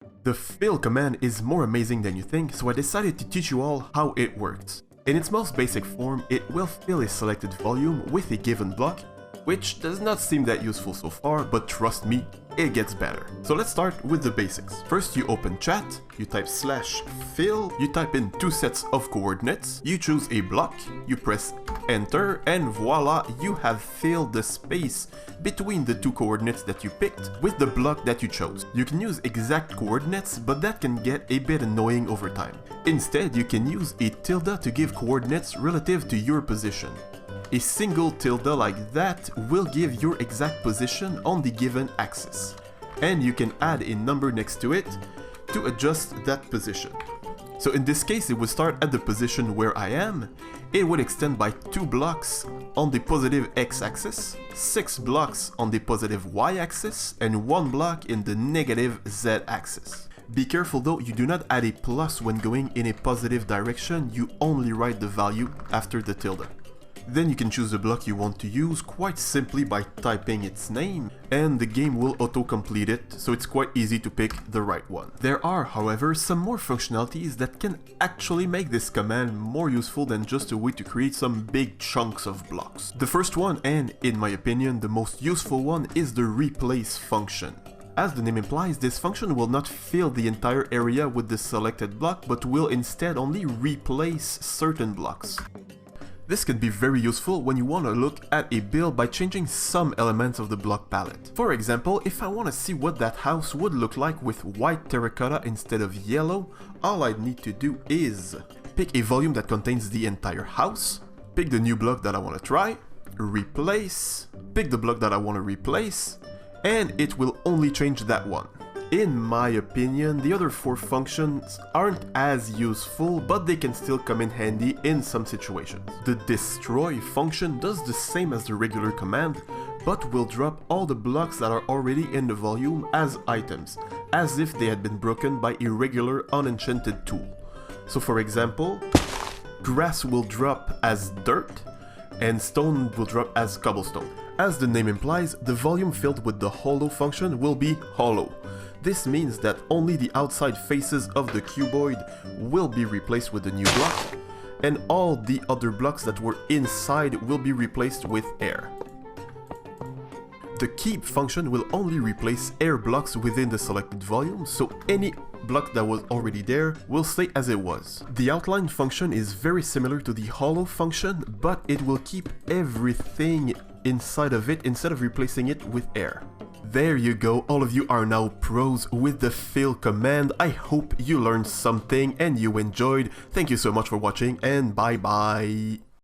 The fill command is more amazing than you think, so I decided to teach you all how it works. In its most basic form, it will fill a selected volume with a given block, which does not seem that useful so far, but trust me, it gets better. So let's start with the basics. First, you open chat, you type /fill, you type in 2 sets of coordinates, you choose a block, you press enter, and voila, you have filled the space between the 2 coordinates that you picked with the block that you chose. You can use exact coordinates, but that can get a bit annoying over time. Instead, you can use a tilde to give coordinates relative to your position. A single tilde like that will give your exact position on the given axis, and you can add a number next to it to adjust that position. So in this case, it would start at the position where I am, it would extend by 2 blocks on the positive x-axis, 6 blocks on the positive y-axis, and 1 block in the negative z-axis. Be careful though, you do not add a plus when going in a positive direction, you only write the value after the tilde. Then you can choose the block you want to use quite simply by typing its name, and the game will auto-complete it, so it's quite easy to pick the right one. There are, however, some more functionalities that can actually make this command more useful than just a way to create some big chunks of blocks. The first one, and in my opinion the most useful one, is the replace function. As the name implies, this function will not fill the entire area with the selected block, but will instead only replace certain blocks. This can be very useful when you want to look at a build by changing some elements of the block palette. For example, if I want to see what that house would look like with white terracotta instead of yellow, all I need to do is pick a volume that contains the entire house, pick the new block that I want to try, replace, pick the block that I want to replace, and it will only change that one. In my opinion, the other 4 functions aren't as useful, but they can still come in handy in some situations. The destroy function does the same as the regular command, but will drop all the blocks that are already in the volume as items, as if they had been broken by a regular unenchanted tool. So for example, grass will drop as dirt, and stone will drop as cobblestone. As the name implies, the volume filled with the hollow function will be hollow. This means that only the outside faces of the cuboid will be replaced with the new block, and all the other blocks that were inside will be replaced with air. The keep function will only replace air blocks within the selected volume, so any block that was already there will stay as it was. The outline function is very similar to the hollow function, but it will keep everything inside of it instead of replacing it with air. There you go, all of you are now pros with the fill command. I hope you learned something and you enjoyed. Thank you so much for watching, and bye bye.